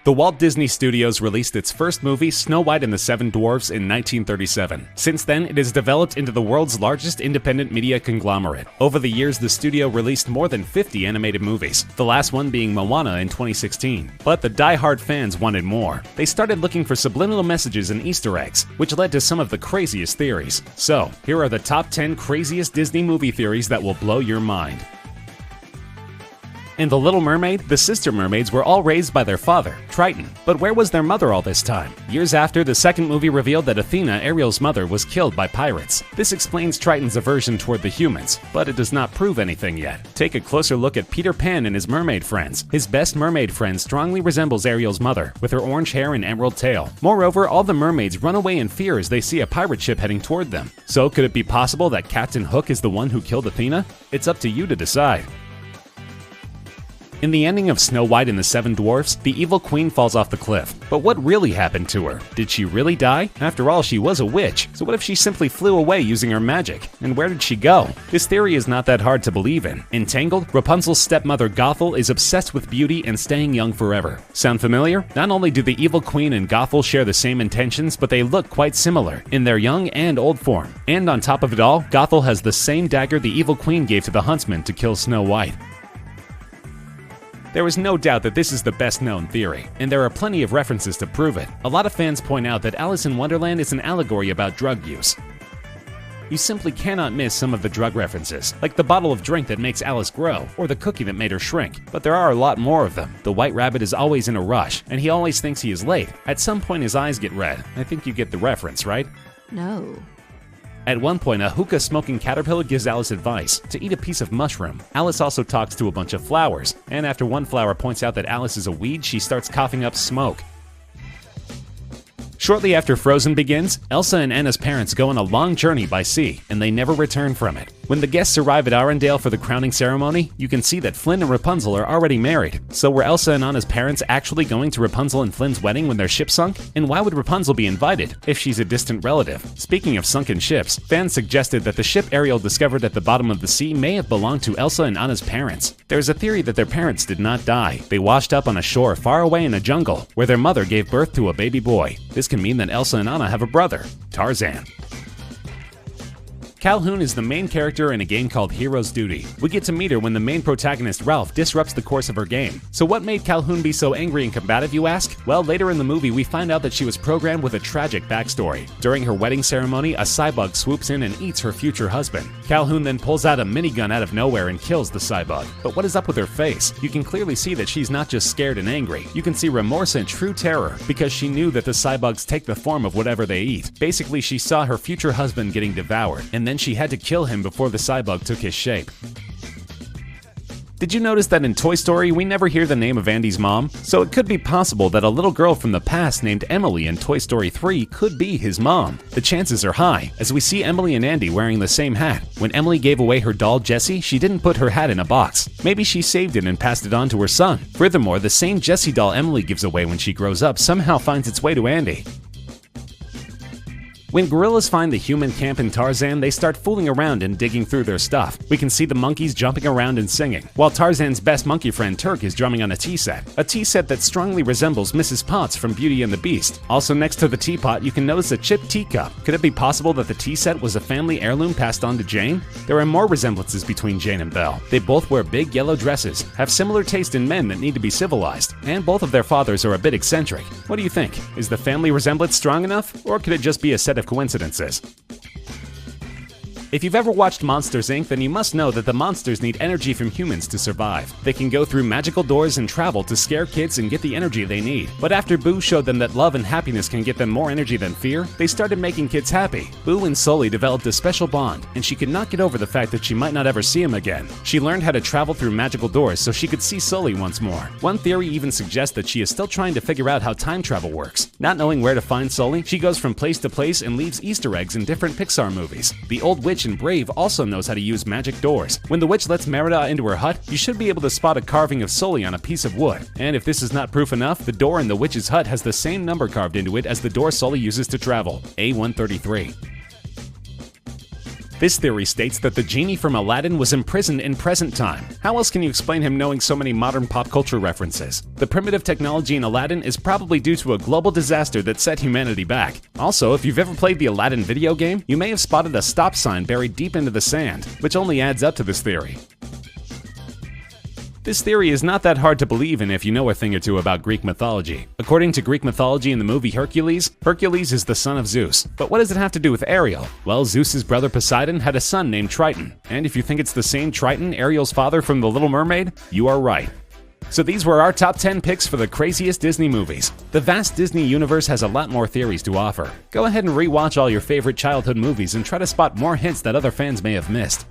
The Walt Disney Studios released its first movie, Snow White and the Seven Dwarfs, in 1937. Since then, it has developed into the world's largest independent media conglomerate. Over the years, the studio released more than 50 animated movies, the last one being Moana in 2016. But the die-hard fans wanted more. They started looking for subliminal messages and Easter eggs, which led to some of the craziest theories. So, here are the top 10 craziest Disney movie theories that will blow your mind. In The Little Mermaid, the sister mermaids were all raised by their father, Triton. But where was their mother all this time? Years after, the second movie revealed that Athena, Ariel's mother, was killed by pirates. This explains Triton's aversion toward the humans, but it does not prove anything yet. Take a closer look at Peter Pan and his mermaid friends. His best mermaid friend strongly resembles Ariel's mother, with her orange hair and emerald tail. Moreover, all the mermaids run away in fear as they see a pirate ship heading toward them. So could it be possible that Captain Hook is the one who killed Athena? It's up to you to decide. In the ending of Snow White and the Seven Dwarfs, the evil queen falls off the cliff. But what really happened to her? Did she really die? After all, she was a witch, so what if she simply flew away using her magic? And where did she go? This theory is not that hard to believe in. In Tangled, Rapunzel's stepmother Gothel is obsessed with beauty and staying young forever. Sound familiar? Not only do the evil queen and Gothel share the same intentions, but they look quite similar, in their young and old form. And on top of it all, Gothel has the same dagger the evil queen gave to the huntsman to kill Snow White. There is no doubt that this is the best known theory, and there are plenty of references to prove it. A lot of fans point out that Alice in Wonderland is an allegory about drug use. You simply cannot miss some of the drug references, like the bottle of drink that makes Alice grow, or the cookie that made her shrink. But there are a lot more of them. The White Rabbit is always in a rush, and he always thinks he is late. At some point his eyes get red. I think you get the reference, right? No. At one point, a hookah-smoking caterpillar gives Alice advice to eat a piece of mushroom. Alice also talks to a bunch of flowers, and after one flower points out that Alice is a weed, she starts coughing up smoke. Shortly after Frozen begins, Elsa and Anna's parents go on a long journey by sea, and they never return from it. When the guests arrive at Arendelle for the crowning ceremony, you can see that Flynn and Rapunzel are already married. So were Elsa and Anna's parents actually going to Rapunzel and Flynn's wedding when their ship sunk? And why would Rapunzel be invited, if she's a distant relative? Speaking of sunken ships, fans suggested that the ship Ariel discovered at the bottom of the sea may have belonged to Elsa and Anna's parents. There is a theory that their parents did not die. They washed up on a shore far away in a jungle, where their mother gave birth to a baby boy. This can mean that Elsa and Anna have a brother, Tarzan. Calhoun is the main character in a game called Hero's Duty. We get to meet her when the main protagonist, Ralph, disrupts the course of her game. So what made Calhoun be so angry and combative, you ask? Well, later in the movie, we find out that she was programmed with a tragic backstory. During her wedding ceremony, a cybug swoops in and eats her future husband. Calhoun then pulls out a minigun out of nowhere and kills the cybug. But what is up with her face? You can clearly see that she's not just scared and angry. You can see remorse and true terror, because she knew that the cybugs take the form of whatever they eat. Basically, she saw her future husband getting devoured, and then she had to kill him before the cybug took his shape. Did you notice that in Toy Story, we never hear the name of Andy's mom? So it could be possible that a little girl from the past named Emily in Toy Story 3 could be his mom. The chances are high, as we see Emily and Andy wearing the same hat. When Emily gave away her doll Jessie, she didn't put her hat in a box. Maybe she saved it and passed it on to her son. Furthermore, the same Jessie doll Emily gives away when she grows up somehow finds its way to Andy. When gorillas find the human camp in Tarzan, they start fooling around and digging through their stuff. We can see the monkeys jumping around and singing, while Tarzan's best monkey friend Turk is drumming on a tea set that strongly resembles Mrs. Potts from Beauty and the Beast. Also next to the teapot, you can notice a chipped teacup. Could it be possible that the tea set was a family heirloom passed on to Jane? There are more resemblances between Jane and Belle. They both wear big yellow dresses, have similar taste in men that need to be civilized, and both of their fathers are a bit eccentric. What do you think? Is the family resemblance strong enough, or could it just be a set of coincidences? If you've ever watched Monsters, Inc., then you must know that the monsters need energy from humans to survive. They can go through magical doors and travel to scare kids and get the energy they need. But after Boo showed them that love and happiness can get them more energy than fear, they started making kids happy. Boo and Sully developed a special bond, and she could not get over the fact that she might not ever see him again. She learned how to travel through magical doors so she could see Sully once more. One theory even suggests that she is still trying to figure out how time travel works. Not knowing where to find Sully, she goes from place to place and leaves Easter eggs in different Pixar movies. The Old Witch in Brave also knows how to use magic doors. When the witch lets Merida into her hut, you should be able to spot a carving of Sully on a piece of wood. And if this is not proof enough, the door in the witch's hut has the same number carved into it as the door Sully uses to travel, A133. This theory states that the genie from Aladdin was imprisoned in present time. How else can you explain him knowing so many modern pop culture references? The primitive technology in Aladdin is probably due to a global disaster that set humanity back. Also, if you've ever played the Aladdin video game, you may have spotted a stop sign buried deep into the sand, which only adds up to this theory. This theory is not that hard to believe in if you know a thing or two about Greek mythology. According to Greek mythology in the movie Hercules, Hercules is the son of Zeus. But what does it have to do with Ariel? Well, Zeus's brother Poseidon had a son named Triton. And if you think it's the same Triton, Ariel's father from The Little Mermaid, you are right. So these were our top 10 picks for the craziest Disney movies. The vast Disney universe has a lot more theories to offer. Go ahead and rewatch all your favorite childhood movies and try to spot more hints that other fans may have missed.